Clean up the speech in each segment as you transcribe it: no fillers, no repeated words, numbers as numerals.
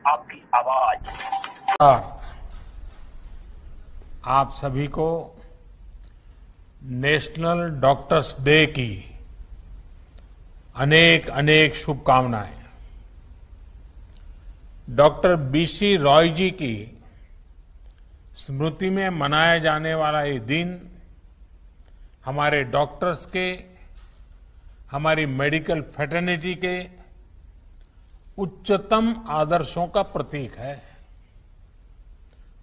आपकी आवाज। और आप सभी को नेशनल डॉक्टर्स डे की अनेक अनेक शुभकामनाएं। डॉक्टर बीसी रॉय जी की स्मृति में मनाया जाने वाला ये दिन हमारे डॉक्टर्स के, हमारी मेडिकल फ्रेटर्निटी के उच्चतम आदर्शों का प्रतीक है।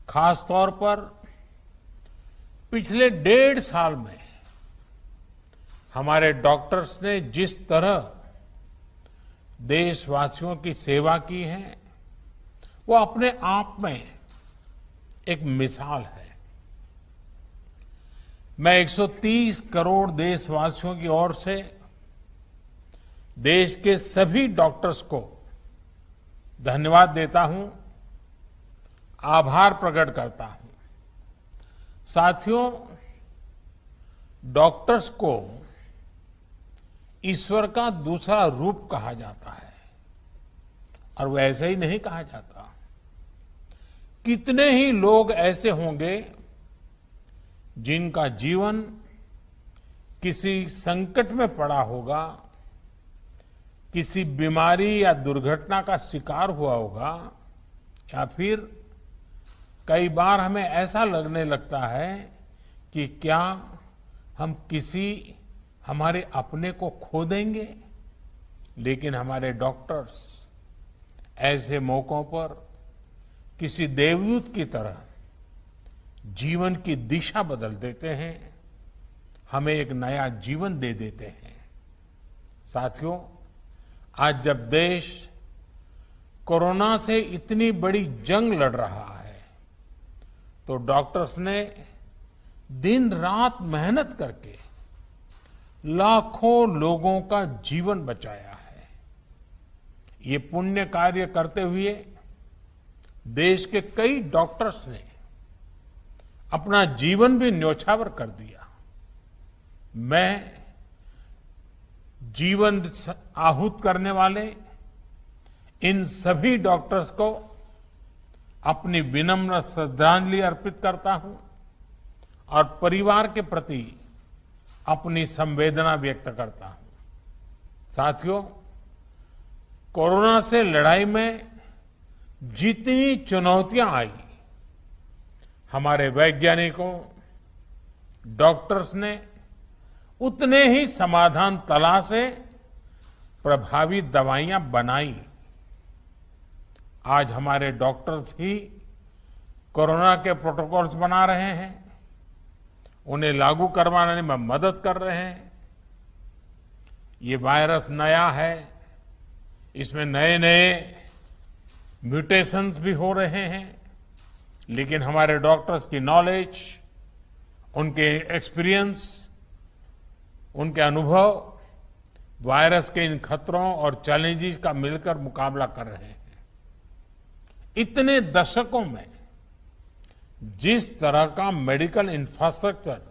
खास तौर पर पिछले 1.5 साल में हमारे डॉक्टर्स ने जिस तरह देशवासियों की सेवा की है वो अपने आप में एक मिसाल है। मैं 130 करोड़ देशवासियों की ओर से देश के सभी डॉक्टर्स को धन्यवाद देता हूं, आभार प्रकट करता हूं। साथियों, डॉक्टर्स को ईश्वर का दूसरा रूप कहा जाता है और वो ऐसे ही नहीं कहा जाता। कितने ही लोग ऐसे होंगे जिनका जीवन किसी संकट में पड़ा होगा, किसी बीमारी या दुर्घटना का शिकार हुआ होगा, या फिर कई बार हमें ऐसा लगने लगता है कि क्या हम किसी हमारे अपने को खो देंगे। लेकिन हमारे डॉक्टर्स ऐसे मौकों पर किसी देवदूत की तरह जीवन की दिशा बदल देते हैं, हमें एक नया जीवन दे देते हैं। साथियों, आज जब देश कोरोना से इतनी बड़ी जंग लड़ रहा है तो डॉक्टर्स ने दिन रात मेहनत करके लाखों लोगों का जीवन बचाया है। ये पुण्य कार्य करते हुए देश के कई डॉक्टर्स ने अपना जीवन भी न्यौछावर कर दिया। मैं जीवन आहूत करने वाले इन सभी डॉक्टर्स को अपनी विनम्र श्रद्धांजलि अर्पित करता हूं और परिवार के प्रति अपनी संवेदना व्यक्त करता हूं। साथियों, कोरोना से लड़ाई में जितनी चुनौतियां आई, हमारे वैज्ञानिकों, डॉक्टर्स ने उतने ही समाधान तलाशे, प्रभावी दवाइयां बनाई। आज हमारे डॉक्टर्स ही कोरोना के प्रोटोकॉल्स बना रहे हैं, उन्हें लागू करवाने में मदद कर रहे हैं। ये वायरस नया है, इसमें नए नए म्यूटेशंस भी हो रहे हैं, लेकिन हमारे डॉक्टर्स की नॉलेज, उनके एक्सपीरियंस, उनके अनुभव वायरस के इन खतरों और चैलेंजेस का मिलकर मुकाबला कर रहे हैं। इतने दशकों में जिस तरह का मेडिकल इंफ्रास्ट्रक्चर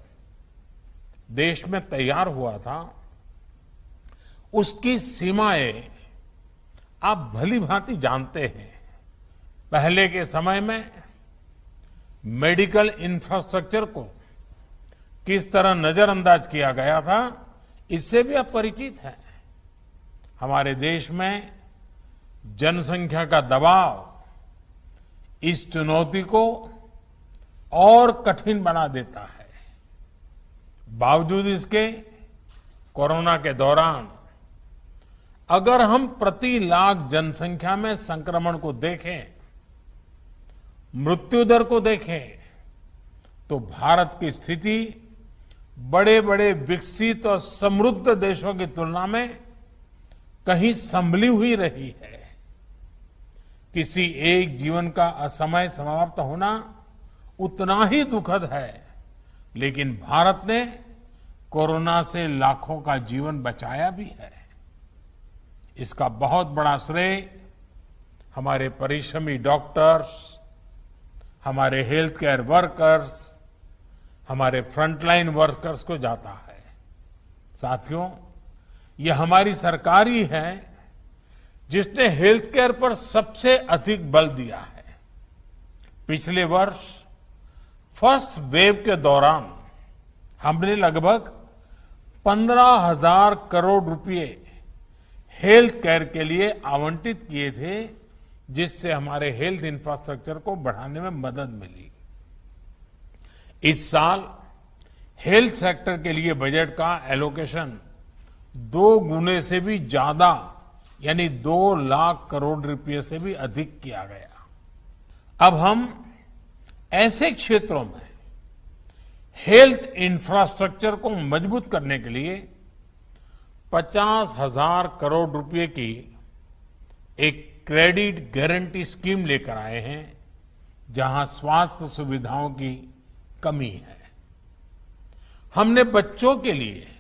देश में तैयार हुआ था, उसकी सीमाएं आप भली भांति जानते हैं। पहले के समय में मेडिकल इंफ्रास्ट्रक्चर को किस तरह नजरअंदाज किया गया था, इससे भी आप परिचित हैं। हमारे देश में जनसंख्या का दबाव इस चुनौती को और कठिन बना देता है। बावजूद इसके कोरोना के दौरान अगर हम प्रति लाख जनसंख्या में संक्रमण को देखें, मृत्यु दर को देखें, तो भारत की स्थिति बड़े बड़े विकसित और समृद्ध देशों की तुलना में कहीं संभली हुई रही है। किसी एक जीवन का असमय समाप्त होना उतना ही दुखद है, लेकिन भारत ने कोरोना से लाखों का जीवन बचाया भी है। इसका बहुत बड़ा श्रेय हमारे परिश्रमी डॉक्टर्स, हमारे हेल्थ केयर वर्कर्स, हमारे फ्रंटलाइन वर्कर्स को जाता है। साथियों, ये हमारी सरकार ही है जिसने हेल्थ केयर पर सबसे अधिक बल दिया है। पिछले वर्ष फर्स्ट वेव के दौरान हमने लगभग 15,000 करोड़ रुपए हेल्थ केयर के लिए आवंटित किए थे, जिससे हमारे हेल्थ इंफ्रास्ट्रक्चर को बढ़ाने में मदद मिली। इस साल हेल्थ सेक्टर के लिए बजट का एलोकेशन 2 गुने से भी ज्यादा यानी 2 लाख करोड़ रुपए से भी अधिक किया गया। अब हम ऐसे क्षेत्रों में हेल्थ इंफ्रास्ट्रक्चर को मजबूत करने के लिए 50,000 करोड़ रुपए की एक क्रेडिट गारंटी स्कीम लेकर आए हैं, जहां स्वास्थ्य सुविधाओं की कमी है। हमने बच्चों के लिए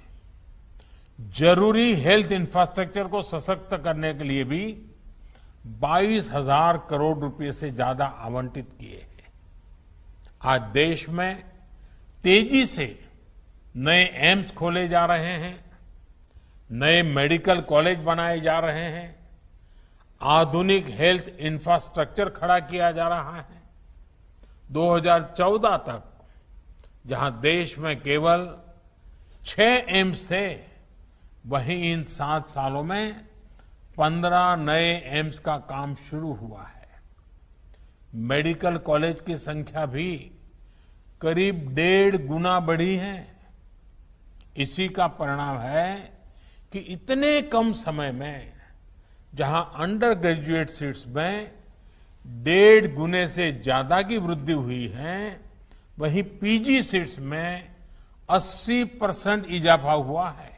जरूरी हेल्थ इंफ्रास्ट्रक्चर को सशक्त करने के लिए भी 22,000 करोड़ रुपए से ज्यादा आवंटित किए हैं। आज देश में तेजी से नए एम्स खोले जा रहे हैं, नए मेडिकल कॉलेज बनाए जा रहे हैं, आधुनिक हेल्थ इंफ्रास्ट्रक्चर खड़ा किया जा रहा है। 2014 तक जहां देश में केवल 6 एम्स थे, वहीं इन 7 सालों में 15 नए एम्स का काम शुरू हुआ है। मेडिकल कॉलेज की संख्या भी करीब 1.5 गुना बढ़ी है। इसी का परिणाम है कि इतने कम समय में जहां अंडर ग्रेजुएट सीट्स में 1.5 गुने से ज्यादा की वृद्धि हुई है, वहीं पीजी सीट्स में 80% इजाफा हुआ है।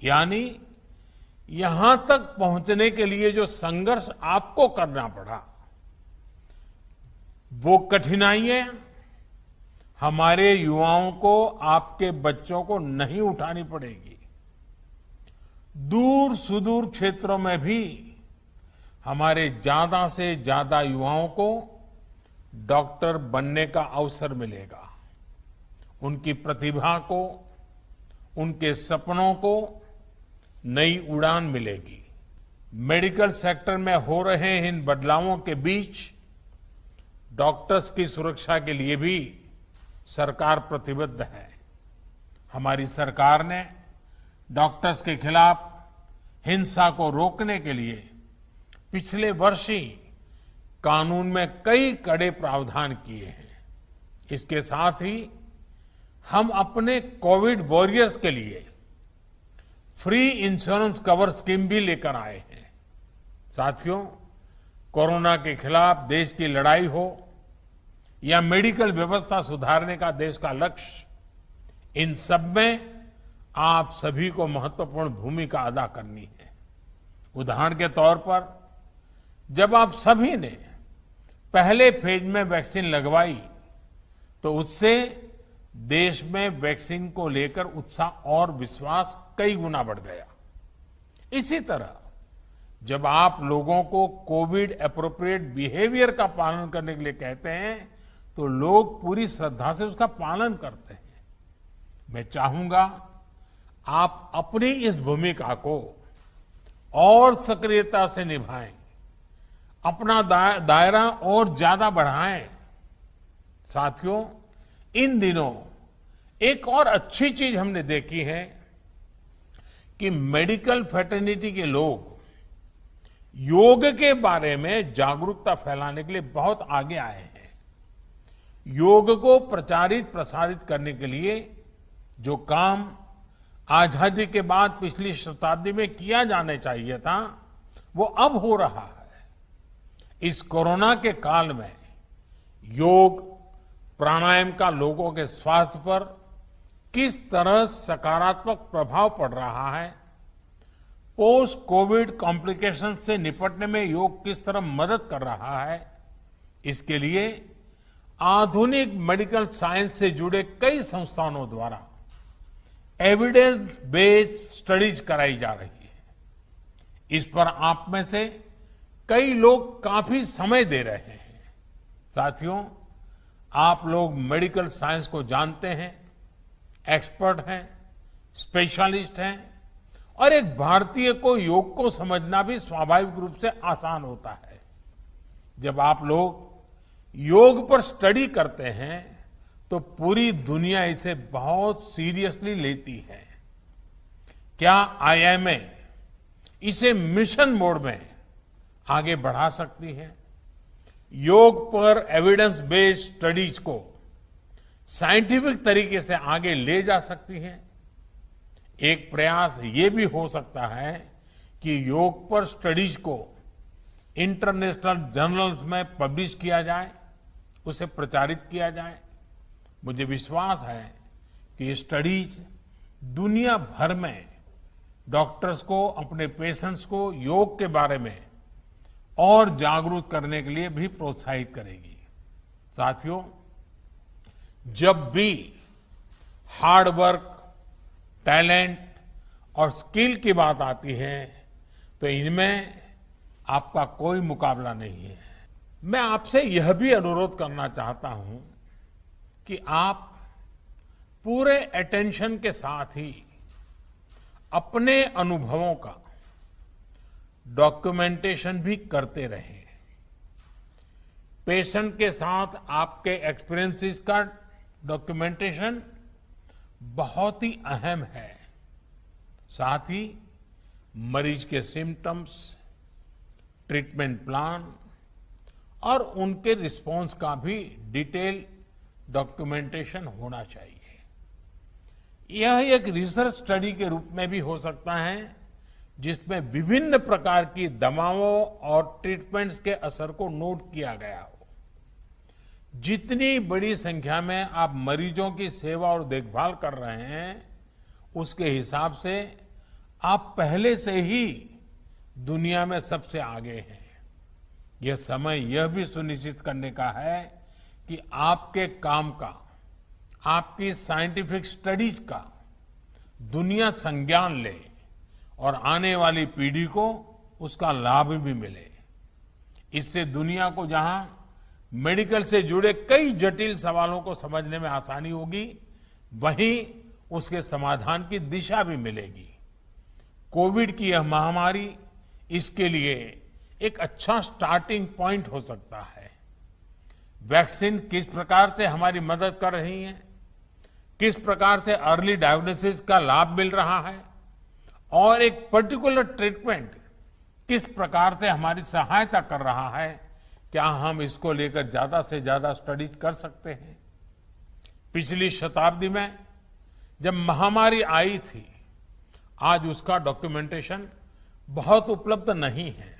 यानी यहां तक पहुंचने के लिए जो संघर्ष आपको करना पड़ा, वो कठिनाइयां हमारे युवाओं को, आपके बच्चों को नहीं उठानी पड़ेगी। दूर सुदूर क्षेत्रों में भी हमारे ज्यादा से ज्यादा युवाओं को डॉक्टर बनने का अवसर मिलेगा। उनकी प्रतिभा को, उनके सपनों को नई उड़ान मिलेगी। मेडिकल सेक्टर में हो रहे इन बदलावों के बीच डॉक्टर्स की सुरक्षा के लिए भी सरकार प्रतिबद्ध है। हमारी सरकार ने डॉक्टर्स के खिलाफ हिंसा को रोकने के लिए पिछले वर्ष ही कानून में कई कड़े प्रावधान किए हैं। इसके साथ ही हम अपने कोविड वॉरियर्स के लिए फ्री इंश्योरेंस कवर स्कीम भी लेकर आए हैं। साथियों, कोरोना के खिलाफ देश की लड़ाई हो या मेडिकल व्यवस्था सुधारने का देश का लक्ष्य, इन सब में आप सभी को महत्वपूर्ण भूमिका अदा करनी है। उदाहरण के तौर पर, जब आप सभी ने पहले फेज में वैक्सीन लगवाई, तो उससे देश में वैक्सीन को लेकर उत्साह और विश्वास कई गुना बढ़ गया। इसी तरह जब आप लोगों को कोविड एप्रोप्रिएट बिहेवियर का पालन करने के लिए कहते हैं, तो लोग पूरी श्रद्धा से उसका पालन करते हैं। मैं चाहूंगा आप अपनी इस भूमिका को और सक्रियता से निभाएं, अपना दायरा और ज्यादा बढ़ाएं। साथियों, इन दिनों एक और अच्छी चीज हमने देखी है कि मेडिकल फ्रेटर्निटी के लोग योग के बारे में जागरूकता फैलाने के लिए बहुत आगे आए हैं। योग को प्रचारित प्रसारित करने के लिए जो काम आजादी के बाद पिछली शताब्दी में किया जाना चाहिए था, वो अब हो रहा है। इस कोरोना के काल में योग प्राणायाम का लोगों के स्वास्थ्य पर किस तरह सकारात्मक प्रभाव पड़ रहा है, पोस्ट कोविड कॉम्प्लिकेशन से निपटने में योग किस तरह मदद कर रहा है, इसके लिए आधुनिक मेडिकल साइंस से जुड़े कई संस्थानों द्वारा एविडेंस बेस्ड स्टडीज कराई जा रही है। इस पर आप में से कई लोग काफी समय दे रहे हैं। साथियों, आप लोग मेडिकल साइंस को जानते हैं, एक्सपर्ट हैं, स्पेशलिस्ट हैं और एक भारतीय को योग को समझना भी स्वाभाविक रूप से आसान होता है। जब आप लोग योग पर स्टडी करते हैं तो पूरी दुनिया इसे बहुत सीरियसली लेती है। क्या आईएमए इसे मिशन मोड में आगे बढ़ा सकती है? योग पर एविडेंस बेस्ड स्टडीज को साइंटिफिक तरीके से आगे ले जा सकती है। एक प्रयास ये भी हो सकता है कि योग पर स्टडीज को इंटरनेशनल जर्नल्स में पब्लिश किया जाए, उसे प्रचारित किया जाए। मुझे विश्वास है कि ये स्टडीज दुनिया भर में डॉक्टर्स को, अपने पेशेंट्स को योग के बारे में और जागरूक करने के लिए भी प्रोत्साहित करेगी। साथियों, जब भी हार्ड वर्क, टैलेंट और स्किल की बात आती है तो इनमें आपका कोई मुकाबला नहीं है। मैं आपसे यह भी अनुरोध करना चाहता हूं कि आप पूरे अटेंशन के साथ ही अपने अनुभवों का डॉक्यूमेंटेशन भी करते रहें। पेशेंट के साथ आपके एक्सपीरियंसेस का डॉक्यूमेंटेशन बहुत ही अहम है। साथ ही मरीज के सिम्टम्स, ट्रीटमेंट प्लान और उनके रिस्पॉन्स का भी डिटेल डॉक्यूमेंटेशन होना चाहिए। यह एक रिसर्च स्टडी के रूप में भी हो सकता है जिसमें विभिन्न प्रकार की दवाओं और ट्रीटमेंट्स के असर को नोट किया गया हो। जितनी बड़ी संख्या में आप मरीजों की सेवा और देखभाल कर रहे हैं, उसके हिसाब से आप पहले से ही दुनिया में सबसे आगे हैं। यह समय यह भी सुनिश्चित करने का है कि आपके काम का, आपकी साइंटिफिक स्टडीज का दुनिया संज्ञान ले और आने वाली पीढ़ी को उसका लाभ भी मिले। इससे दुनिया को जहां मेडिकल से जुड़े कई जटिल सवालों को समझने में आसानी होगी, वहीं उसके समाधान की दिशा भी मिलेगी। कोविड की यह महामारी इसके लिए एक अच्छा स्टार्टिंग पॉइंट हो सकता है। वैक्सीन किस प्रकार से हमारी मदद कर रही है, किस प्रकार से अर्ली डायग्नोसिस का लाभ मिल रहा है और एक पर्टिकुलर ट्रीटमेंट किस प्रकार से हमारी सहायता कर रहा है, क्या हम इसको लेकर ज्यादा से ज्यादा स्टडीज कर सकते हैं? पिछली शताब्दी में जब महामारी आई थी, आज उसका डॉक्यूमेंटेशन बहुत उपलब्ध नहीं है।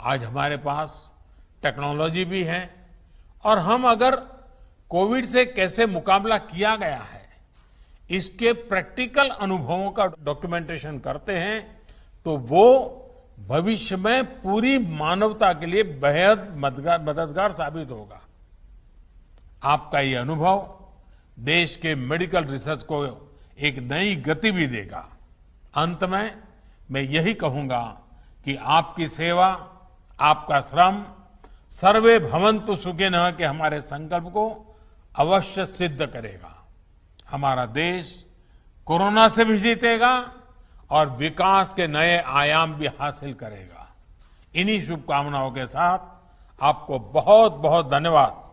आज हमारे पास टेक्नोलॉजी भी है और हम अगर कोविड से कैसे मुकाबला किया गया है, इसके प्रैक्टिकल अनुभवों का डॉक्यूमेंटेशन करते हैं तो वो भविष्य में पूरी मानवता के लिए बेहद मददगार साबित होगा। आपका ये अनुभव देश के मेडिकल रिसर्च को एक नई गति भी देगा। अंत में मैं यही कहूंगा कि आपकी सेवा, आपका श्रम सर्वे भवन्तु सुखिनः के हमारे संकल्प को अवश्य सिद्ध करेगा। हमारा देश कोरोना से भी जीतेगा और विकास के नए आयाम भी हासिल करेगा। इन्हीं शुभकामनाओं के साथ आपको बहुत बहुत धन्यवाद।